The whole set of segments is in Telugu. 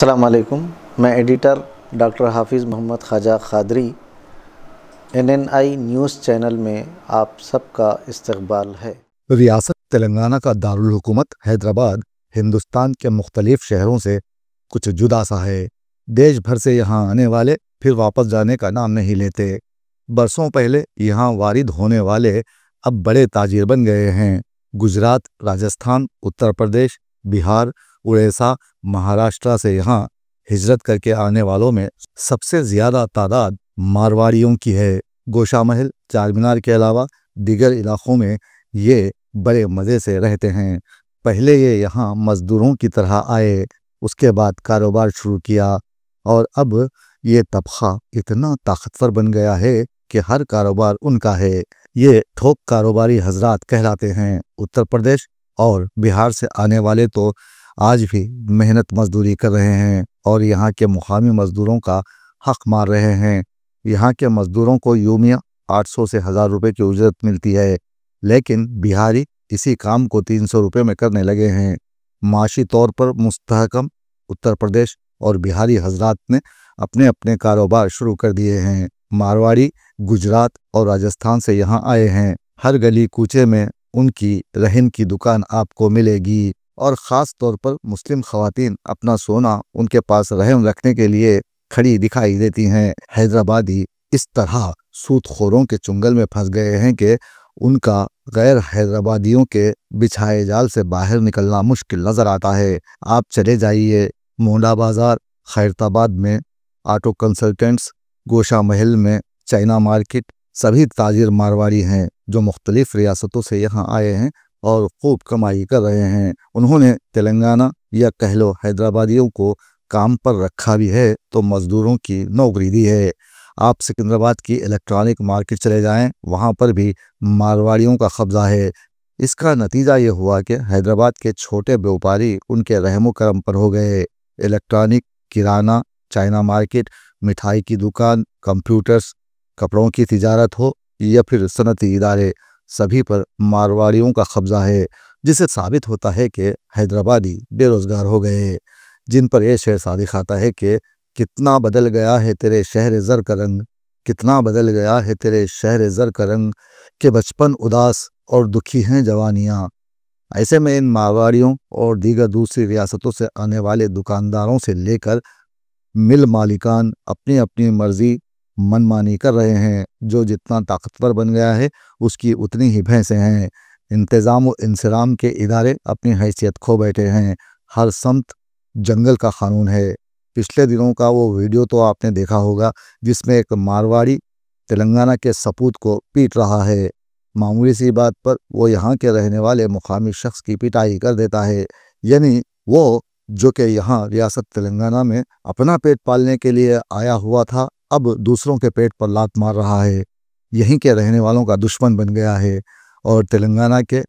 अस्सलाम वालेकुम। मैं editor doctor Hafiz Mohammed Khwaja Qadri NNI news channel में आप सबका इस्तकबाल है। रियासत तेलंगाना का दारुल हुकूमत हैदराबाद हिंदुस्तान के मुख्तलिफ शहरों से कुछ जुदा सा है। देश भर से यहाँ आने वाले फिर वापस जाने का नाम नहीं लेते। बरसों पहले यहाँ वारिद होने वाले अब बड़े ताजिर बन गए हैं। गुजरात, राजस्थान, उत्तर प्रदेश, बिहार, उड़ीसा, महाराष्ट्र से यहाँ हिजरत करके आने वालों में सबसे ज़्यादा तादाद मारवाड़ियों की है। गोशा महल, चार मीनार के अलावा दीगर इलाकों में ये बड़े मज़े से रहते हैं। पहले ये यहाँ मज़दूरों की तरह आए, उसके बाद कारोबार शुरू किया और अब ये तबका इतना ताकतवर बन गया है कि हर कारोबार उनका है। ये थोक कारोबारी हजरात कहलाते हैं। उत्तर प्रदेश और बिहार से आने वाले तो आज भी मेहनत मजदूरी कर रहे हैं और यहाँ के मुकामी मजदूरों का हक मार रहे हैं। यहाँ के मजदूरों को यूमिया 800 से 1000 रुपये की उजरत मिलती है, लेकिन बिहारी इसी काम को 300 रुपये में करने लगे हैं। माशी तौर पर मुस्तहकम उत्तर प्रदेश और बिहारी हजरात ने अपने अपने कारोबार शुरू कर दिए हैं। मारवाड़ी गुजरात और राजस्थान से यहाँ आए हैं। हर गली कूचे में उनकी रहन की दुकान आपको मिलेगी और ख़ास तौर पर मुस्लिम ख़वातीन अपना सोना उनके पास रहन रखने के लिए खड़ी दिखाई देती हैं। हैदराबादी इस तरह सूदखोरों के चुंगल में फंस गए हैं कि उनका गैर हैदराबादियों के बिछाए जाल से बाहर निकलना मुश्किल नज़र आता है। आप चले जाइए मोंडा बाज़ार, खैरताबाद में ऑटो कंसल्टेंट्स, गोशा महल में चाइना मार्केट, सभी ताजिर मारवाड़ी हैं जो मुख्तलिफ रियासतों से यहाँ आए हैं और खूब कमाई कर रहे हैं। उन्होंने तेलंगाना या कह लो हैदराबादियों को काम पर रखा भी है तो मज़दूरों की नौकरी दी है। आप सिकंदराबाद की इलेक्ट्रॉनिक मार्केट चले जाएं, वहाँ पर भी मारवाड़ियों का कब्ज़ा है। इसका नतीजा ये हुआ कि हैदराबाद के छोटे व्यापारी उनके रहमो करम पर हो गए। इलेक्ट्रॉनिक, किराना, चाइना मार्केट, मिठाई की दुकान, कंप्यूटर्स, कपड़ों की तिजारत हो या फिर सनती इदारे, सभी पर मारवाड़ियों का कब्ज़ा है, जिससे साबित होता है कि हैदराबादी बेरोज़गार हो गए। जिन पर यह शेर सादिक खाता है कि कितना बदल गया है तेरे शहर ज़र का रंग, कितना बदल गया है तेरे शहर ज़र का रंग, कि बचपन उदास और दुखी हैं जवानियाँ। ऐसे में इन मारवाड़ियों और दीगर दूसरी रियासतों से आने वाले दुकानदारों से लेकर मिल मालिकान अपनी अपनी मर्जी मनमानी कर रहे हैं। जो जितना ताकतवर बन गया है उसकी उतनी ही भैंसें हैं। इंतज़ाम व इंसराम के इदारे अपनी हैसियत खो बैठे हैं। हर समत जंगल का कानून है। पिछले दिनों का वो वीडियो तो आपने देखा होगा जिसमें एक मारवाड़ी तेलंगाना के सपूत को पीट रहा है। मामूली सी बात पर वो यहाँ के रहने वाले मुकामी शख्स की पिटाई कर देता है। यानी वो जो कि यहाँ रियासत तेलंगाना में अपना पेट पालने के लिए आया हुआ था, अब दूसरों के पेट पर लात मार रहा है। यहीं के रहने वालों का दुश्मन बन गया है और तेलंगाना के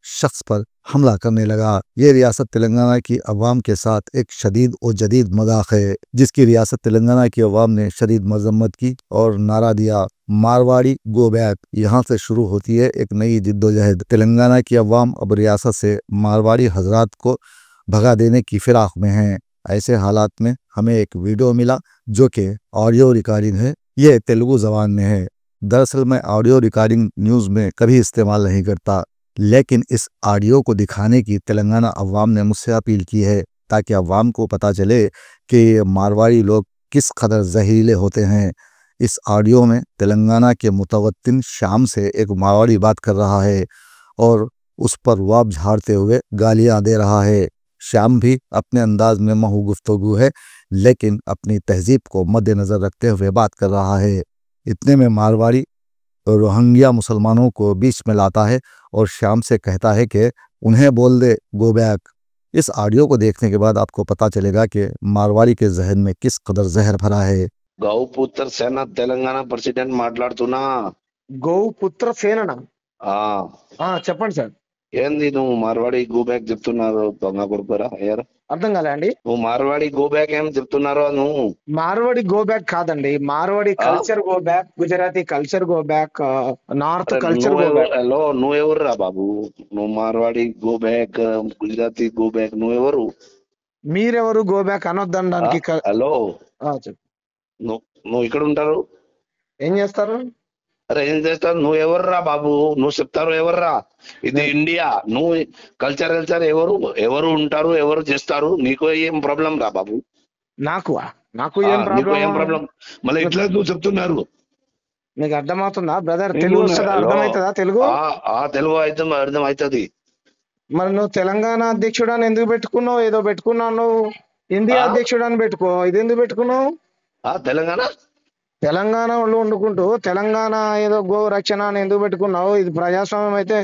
शख्स पर हमला करने लगा। ये रियासत तेलंगाना की अवाम के साथ एक शदीद और जदीद मजाक है, जिसकी रियासत तेलंगाना की अवाम ने शदीद मजम्मत की और नारा दिया, मारवाड़ी गो बैक। यहाँ से शुरू होती है एक नई जिद्दोजहद। तेलंगाना की अवाम अब रियासत से मारवाड़ी हजरात को भगा देने की फिराक में हैं। ऐसे हालात में हमें एक वीडियो मिला जो कि ऑडियो रिकॉर्डिंग है। ये तेलुगु ज़बान में है। दरअसल मैं ऑडियो रिकॉर्डिंग न्यूज़ में कभी इस्तेमाल नहीं करता, लेकिन इस ऑडियो को दिखाने की तेलंगाना अवाम ने मुझसे अपील की है ताकि अवाम को पता चले कि मारवाड़ी लोग किस कदर जहरीले होते हैं। इस ऑडियो में तेलंगाना के मुतवत्तिन शाम से एक मारवाड़ी बात कर रहा है और उस पर रुआब झाड़ते हुए गालियाँ दे रहा है। श्याम भी अपने अंदाज में महू गुफ्तगू है, लेकिन अपनी तहजीब को मद्देनज़र रखते हुए बात कर रहा है। इतने में मारवाड़ी रोहिंग्या मुसलमानों को बीच में लाता है और श्याम से कहता है कि उन्हें बोल दे गो बैक। इस ऑडियो को देखने के बाद आपको पता चलेगा कि मारवाड़ी के जहन में किस कदर जहर भरा है। గౌపుత్ర సేన తెలంగాణ ప్రెసిడెంట్ మాట్లాడుతున్నా. గౌపుత్ర సేననా? చెప్పండి సార్. ఏంది నువ్వు మార్వాడి గో బ్యాక్ చెప్తున్నారు? దొంగ కొడుకురా అయ్యారు. అర్థం కాలే అండి. నువ్వు మార్వాడి గో బ్యాక్ ఏం చెప్తున్నారో నువ్వు? మార్వాడి గో బ్యాక్ కాదండి, Marwadi culture go back, Gujarati culture go back, north culture go back. Hello, నువ్వెవరు రా బాబు? నువ్వు Marwadi go back, Gujarati go back, నువ్వెవరు? మీరెవరు గో బ్యాక్ అనొద్దనడానికి హలో చెప్పు. నువ్వు ఇక్కడ ఉంటారు, ఏం చేస్తారు? అరే ఏం చేస్తారు? నువ్వు ఎవర్రా బాబు? నువ్వు చెప్తారు ఎవర్రా? ఇది ఇండియా. నువ్వు కల్చర్ ఎవరు ఉంటారు, ఎవరు చేస్తారు? నీకు ఏం ప్రాబ్లం రా బాబు? నాకు ఏం నీకు ఏం ప్రాబ్లం? ప్రాబ్లం? మళ్ళీ ఇట్లా నువ్వు చెప్తున్నారు. నీకు అర్థమవుతుందా బ్రదర్? తెలుగు వస్తుందా? అర్థమవుతుందా తెలుగు? తెలుగు అయితే అర్థం అవుతుంది. మరి నువ్వు తెలంగాణ అధ్యక్షుడు అని ఎందుకు పెట్టుకున్నావు? ఏదో పెట్టుకున్నావు నువ్వు. ఇండియా అధ్యక్షుడు అని పెట్టుకో. ఇది ఎందుకు పెట్టుకున్నావు? తెలంగాణ వాళ్ళు వండుకుంటూ తెలంగాణ ఏదో గో రక్షణ అని ఎందుకు పెట్టుకున్నావు? ఇది ప్రజాస్వామ్యం అయితే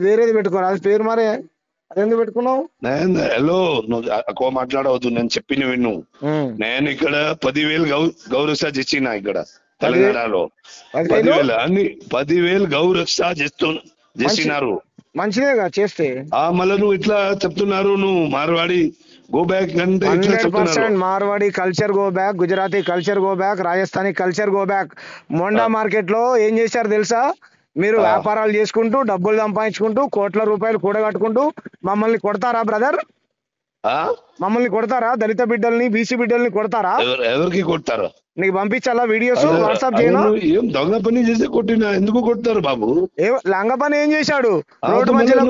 వేరేది పెట్టుకోరు. అది పేరు మరే, అది ఎందుకు పెట్టుకున్నావు? హలో, నువ్వు ఎక్కువ మాట్లాడవద్దు. నేను చెప్పిన విను. నేను ఇక్కడ 10,000 గౌరక్ష చేసిన ఇక్కడ తెలంగాణలో. 10,000 గౌరక్ష చేసినారు. మంచిదేగా చేస్తే. మళ్ళీ నువ్వు ఇట్లా చెప్తున్నారు. నువ్వు మార్వాడి గో బ్యాక్ అంటే 100% Marwadi culture go back, Gujarati culture go back, Rajasthani culture go back. Monda market లో ఏం చేశారు తెలుసా? మీరు వ్యాపారాలు చేసుకుంటూ డబ్బులు సంపాదించుకుంటూ కోట్ల రూపాయలు కూడగట్టుకుంటూ మమ్మల్ని కొడతారా బ్రదర్? మమ్మల్ని కొడతారా? దళిత బిడ్డల్ని, బీసీ బిడ్డల్ని కొడతారా? ఎవరికి కొడతారు? నీకు పంపించాలా వీడియోస్? వాట్సాప్ చేయను. ఏం దొంగ పని చేసి కొట్టినా ఎందుకు కొడతారు బాబు? లంగ పని ఏం చేశాడు? రోడ్డు మధ్యలో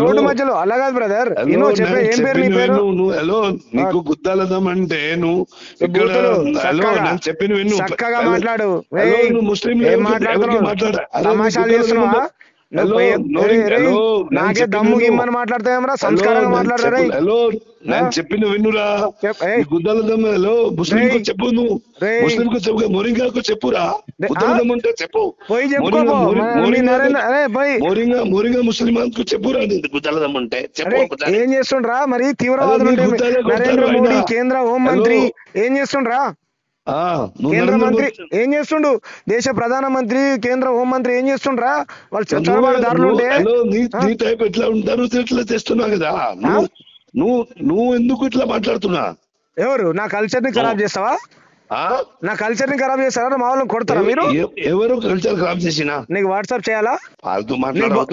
రోడ్డు మధ్యలో. అలా కాదు బ్రదర్, చెప్పే ఏం పేరు నీ పేరు? హలో, నీకు గుద్దాలదం అంటే నువ్వు చెప్పిన విను. చక్కగా మాట్లాడు. ముస్లిం ఏం మాట్లాడుతున్నావు? తమాషాలు చేస్తున్నావా? నాకే దమ్ము గిమ్మని మాట్లాడతావేమరా? సంస్కారంగా మాట్లాడరా? హలో, నేను చెప్పిన విన్నురా. గుద్దాలదమ్మ. హలో, ముస్లిం చెప్పు. నువ్వు ముస్లిం చెప్పు, మొరింగాకు చెప్పురా. గుద్దాలదమ్మ అంటే చెప్పు. మొరింగా ముస్లిం చెప్పురా. గుద్దాలదమ్మ అంటే చెప్పు. ఏం చేస్తుండ్రా మరి? తీవ్రవాదులు నరేంద్ర మోడీ కేంద్ర హోంమంత్రి ఏం చేస్తుండ్రా? కేంద్ర మంత్రి ఏం చేస్తుండు? దేశ ప్రధానమంత్రి, కేంద్ర హోంమంత్రి ఏం చేస్తుండ్రా? వాళ్ళు చొరబాటుదారులు ఉంటే ఎట్లా ఉంటారు? ఇట్లా చేస్తున్నావు కదా నువ్వు ఎందుకు ఇట్లా మాట్లాడుతున్నా? ఎవరు నా కల్చర్ ని ఖరాబ్ చేస్తావా? నా కల్చర్ ని ఖరాబ్ చేస్తారా? మా వాళ్ళని కొడతారా మీరు? ఎవరు కల్చర్ ఖరాబ్ చేసినా? నీకు వాట్సాప్ చేయాలా?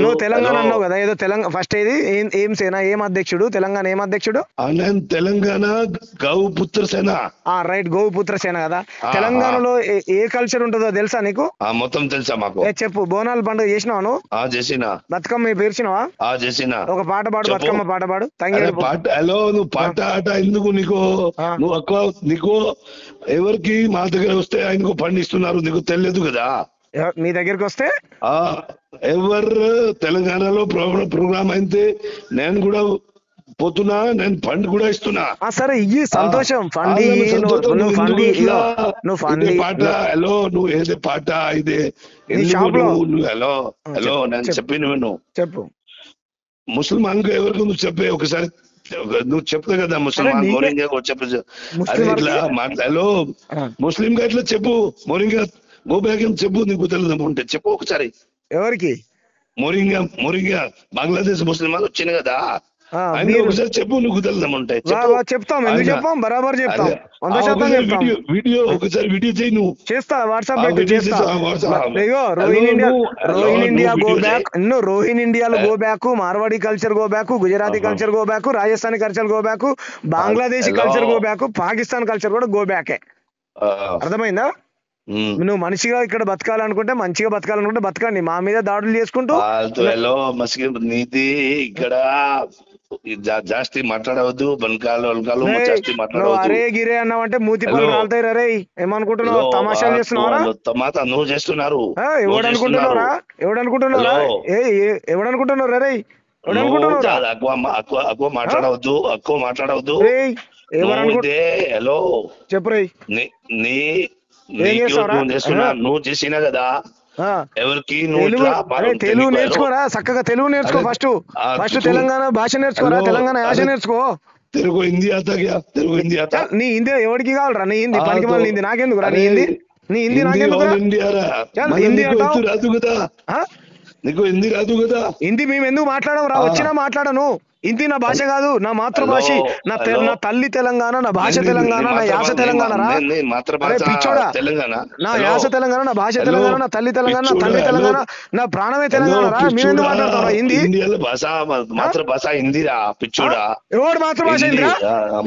నువ్వు తెలంగాణ అన్నావు కదా, ఏదో తెలంగాణ ఫస్ట్ ఏది ఏం సేన, ఏం అధ్యక్షుడు? తెలంగాణ ఏం అధ్యక్షుడు? నేను తెలంగాణ గౌపుత్ర సేన. రైట్, గౌపుత్ర సేన కదా. తెలంగాణలో ఏ కల్చర్ ఉంటుందో తెలుసా నీకు? మొత్తం తెలుసా మాకు. చెప్పు. బోనాల పండుగ చేసినావు? చేసినా. బతుకమ్మ పేర్చినావా? చేసినా. ఒక పాట పాడు, బతుకమ్మ పాట పాడు. పాట. హలో, నువ్వు పాట ఆట ఎందుకు నీకు? నువ్వు ఎక్కువ నీకు ఎవరికి మా దగ్గర వస్తే ఆయనకు పండిస్తున్నారు, నీకు తెలియదు కదా. మీ దగ్గరికి వస్తే ఎవరు తెలంగాణలో ప్రోగ్రామ్ అయితే నేను కూడా పోతున్నా, నేను ఫండ్ కూడా ఇస్తున్నా. సరే, ఇయ్యి సంతోషం. పాట. హలో, నువ్వు ఏదే పాట ఇదే? హలో హలో, నేను చెప్పిన విను. చెప్పు. ముసల్మాన్ ఎవరికి నువ్వు చెప్పే ఒకసారి. నువ్వు చెప్తా కదా ముసల్మాన్ మోరింగా చెప్పు. ఇట్లా హలో, ముస్లిం గా ఇట్లా చెప్పు. మోరింగా గో బ్యాక్ అని చెప్పు. నీకు తెలియదు ఉంటే చెప్పు ఒకసారి. ఎవరికి? మోరింగా బంగ్లాదేశ్ ముస్లిం వాళ్ళు వచ్చిన కదా, ఒకసారి చెప్పు. నువ్వు తెలియదు ఉంటే చెప్తాం. ఎందుకు చెప్పాం? బరాబర్ చెప్తాం. వీడియో ఒకసారి వీడియో చేయి. నువ్వు చేస్తా. WhatsApp Rohingya go back. రోహిన్ ఇండియాలో go back, Marwari culture go back, Gujarati culture go back, Rajasthani culture go back, Bangladeshi culture go back, Pakistan culture కూడా గో బ్యాకే. అర్థమైందా? నువ్వు మనిషిగా ఇక్కడ బతకాలనుకుంటే, మంచిగా బతకాలనుకుంటే బతకండి. మా మీద దాడులు చేసుకుంటూ నీది ఇక్కడ జాస్తి మాట్లాడవద్దు. బనకాలు జాస్తి మాట్లాడవద్దు. అరే గిరే అన్నావంటే మూతి పనులు రాలుతాయి. రే ఏమనుకుంటున్నావు? తమాషాలు చేస్తున్నావా? నువ్వు చేస్తున్నారు. ఎవడనుకుంటున్నారా? ఎవడనుకుంటున్నారా? రే ఎక్కువ మాట్లాడవద్దు. హలో, చెప్పు రే. నువ్వు చేసినా కదా ఎవరికి? తెలుగు నేర్చుకోరా, చక్కగా తెలుగు నేర్చుకో. ఫస్ట్ తెలంగాణ భాష నేర్చుకోరా, తెలంగాణ యాస నేర్చుకో. తెలుగు హిందీ తెలుగు హిందీ నీ హిందీ ఎవరికి కావాలరా? నీ హిందీ పనికి వాళ్ళ హిందీ నాకెందుకు రా? నీ హిందీ నాకెందుకు? హిందీ అంటావు. నీకు హిందీ రాదు కదా? హిందీ మేము ఎందుకు మాట్లాడము రా, వచ్చినా మాట్లాడను. హిందీ నా భాష కాదు, నా మాతృభాష. నా తల్లి తెలంగాణ, నా భాష తెలంగాణ, నా యాస తెలంగాణ రా. పిచ్చోడా, నా యాస తెలంగాణ, నా భాష తెలంగాణ, నా తల్లి తెలంగాణ, నా తండ్రి తెలంగాణ, నా ప్రాణమే తెలంగాణ రా. మీరు ఎందుకు మాట్లాడతారా హిందీ? మాతృభాష హిందీ రా పిచ్చోడా. ఎవడు మాతృభాష హిందీరా?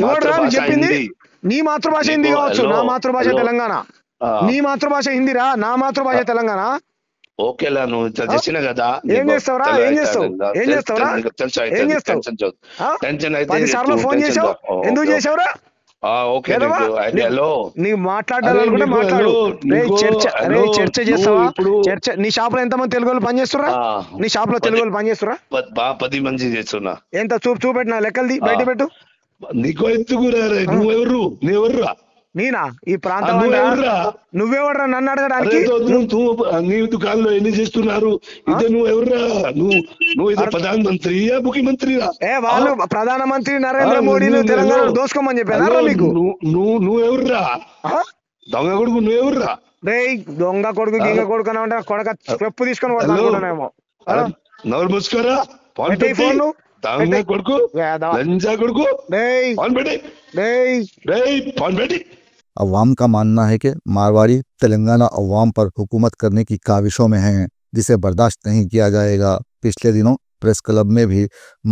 ఎవడు రా చెప్పింది? నీ మాతృభాష హిందీ కావచ్చు, నా మాతృభాష తెలంగాణ. నీ మాతృభాష హిందీరా, నా మాతృభాష తెలంగాణ. ఓకేలా, నువ్వు చేసిన కదా. ఏం చేస్తావురా? ఏం చేస్తావు? ఏం చేస్తావురా? ఏం చేస్తావు? 10 సార్లు ఫోన్ చేసావు, ఎందుకు చేసావురా? నీకు మాట్లాడాలనుకుంటే మాట్లాడు. చర్చ చేస్తావా? చర్చ. నీ షాప్ లో ఎంతమంది తెలుగు వాళ్ళు పనిచేస్తురా? నీ షాప్ లో తెలుగు వాళ్ళు పనిచేస్తురా? 10 మంది చేస్తున్నా. ఎంత చూపెట్టిన లెక్కలది బయట పెట్టు. నీకు ఎందుకు నువ్వెవరు? నువ్వెవర్రా? నేనా? ఈ ప్రాంతం నువ్వెవర్రా నన్ను అడగడానికి? నీ దుకాణంలో ఎన్ని చేస్తున్నారు? ఇదే నువ్వెవర్రా? నువ్వు ఇది ప్రధానమంత్రియా ముఖ్యమంత్రిరా? వాళ్ళు ప్రధానమంత్రి నరేంద్ర మోడీని తెలంగాణ దోసుకోమని చెప్పారా మీకు? నువ్వెవర్రా? దొంగ కొడుకు నువ్వెవర్రా? దొంగ కొడుకు గింగ కొడుకు అని అంటే కొడక చెప్పు తీసుకొని కొడుకునేమో. నోరు మూసుకోరా. ఫోన్ కొడుకు లంజా కొడుకు अवाम का मानना है कि मारवाड़ी तेलंगाना अवाम पर हुकूमत करने की काविशों में हैं, जिसे बर्दाश्त नहीं किया जाएगा। पिछले दिनों प्रेस क्लब में भी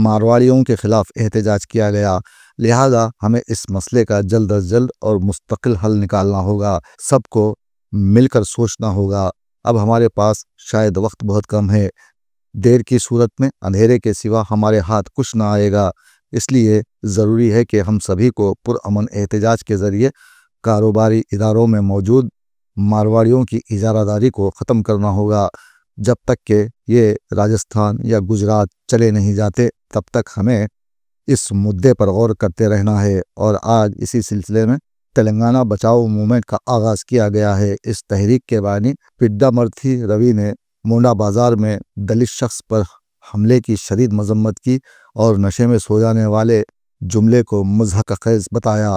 मारवाड़ियों के खिलाफ एहतजाज किया गया। लिहाजा हमें इस मसले का जल्द अज जल्द और मुस्तकिल हल निकालना होगा। सबको मिलकर सोचना होगा। अब हमारे पास शायद वक्त बहुत कम है। देर की सूरत में अंधेरे के सिवा हमारे हाथ कुछ ना आएगा। इसलिए ज़रूरी है कि हम सभी को पुरअमन एहतजाज के ज़रिए कारोबारी इदारों में मौजूद मारवाड़ियों की इजारादारी को ख़त्म करना होगा। जब तक कि ये राजस्थान या गुजरात चले नहीं जाते, तब तक हमें इस मुद्दे पर गौर करते रहना है। और आज इसी सिलसिले में तेलंगाना बचाओ मूवमेंट का आगाज़ किया गया है। इस तहरीक के बानी पिड्डामर्थी रवि ने मोंडा बाजार में दलित शख्स पर हमले की शदीद मजम्मत की और नशे में सो जाने वाले जुमले को मुज़हक़-ख़ेज़ बताया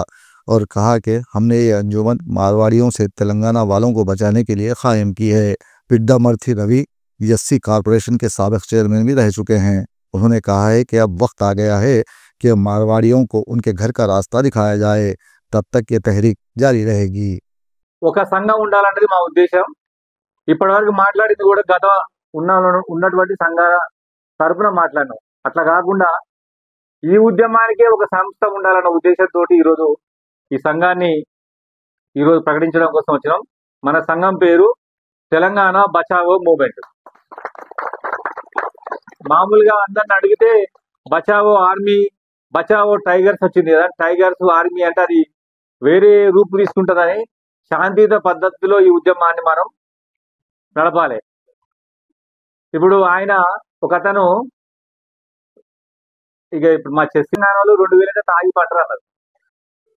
और कहा कि हमने ये अंजुमन मारवाड़ियों से तेलंगाना वालों को बचाने के लिए क़ायम की है। पिड्डामर्थी रवि यस्सी कॉरपोरेशन के साबिक़ चेयरमैन भी रह चुके हैं। उन्होंने कहा है कि अब वक्त आ गया है कि मारवाड़ियों को उनके घर का रास्ता दिखाया जाए। तब तक ये तहरीक जारी रहेगी। ఒక సంఘం ఉండాలన్నది మా ఉద్దేశం. ఇప్పటివరకు మాట్లాడింది కూడా గత ఉన్నటువంటి సంఘాల తరపున మాట్లాడినాం. అట్లా కాకుండా ఈ ఉద్యమానికే ఒక సంస్థ ఉండాలన్న ఉద్దేశంతో ఈరోజు ఈ సంఘాన్ని ఈరోజు ప్రకటించడం కోసం వచ్చినాం. మన సంఘం పేరు తెలంగాణ బచావో మూవ్మెంట్. మామూలుగా అందరిని అడిగితే బచావో ఆర్మీ, బచావో టైగర్స్ వచ్చింది కదా. టైగర్స్ ఆర్మీ అంటే అది వేరే రూపు తీసుకుంటుందని శాంతియుత పద్ధతిలో ఈ ఉద్యమాన్ని మనం నడపాలి. ఇప్పుడు ఆయన ఒక అతను ఇక ఇప్పుడు మా చెస్ నాన్నలు 2000 తాగి పట్టరు అన్నారు.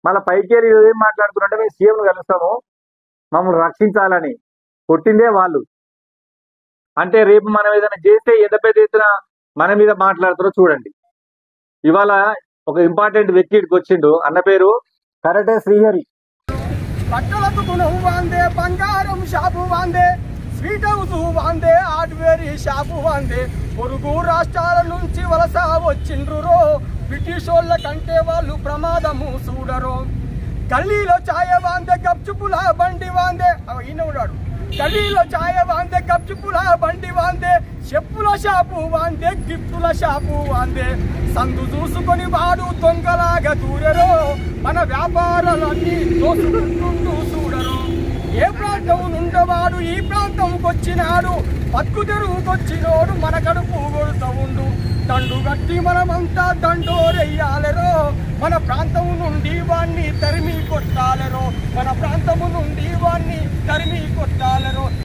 మళ్ళీ పైకి ఏం మాట్లాడుతున్నారంటే మేము సీఎం కలుస్తాము, మమ్మల్ని రక్షించాలని. కొట్టిందే వాళ్ళు. అంటే రేపు మనం ఏదైనా చేస్తే ఎంత పెద్ద ఎత్తున మన మీద మాట్లాడుతారో చూడండి. ఇవాళ ఒక ఇంపార్టెంట్ వ్యక్తి ఇక్కడికి వచ్చిండు. అన్న పేరు కరటే శ్రీహరి. బట్టలకు గుణం వాందే, బంగారం షాపు వాందే, స్వీట్ హౌస్ వాందే, హార్డ్వేర్ షాపు వాందే. పొరుగు రాష్ట్రాల నుంచి వలస వచ్చిండ్రు. బ్రిటిష్ వాళ్ళ కంటే వాళ్ళు ప్రమాదము చూడరు. గల్లీలో ఛాయ వాందే, గప్చుపుల బండి వాందే. ఈయన ఉన్నాడు. గల్లీలో ఛాయ వాందే, గప్చుపుల బండి వాందే, చెప్పుల షాపు వాందే, గిఫ్టుల షాపు వాందే. సందు చూసుకొని వాడు దొంగలాగా దూరరు. మన వ్యాపారాలన్నీ దోసుకుంటూ చూడరు. ఏ ప్రాంతం నుండవాడు ఈ ప్రాంతంకొచ్చినాడు, బతుకు తెరుగుకొచ్చినోడు మన కడుపు కొడుతూ ఉండు. దండు గట్టి మనమంతా దండోరెయ్యాలరో, మన ప్రాంతం నుండి వాణ్ణి తరిమి కొట్టాలరో, మన ప్రాంతము నుండి వాణ్ణి తరిమి కొట్టాలి.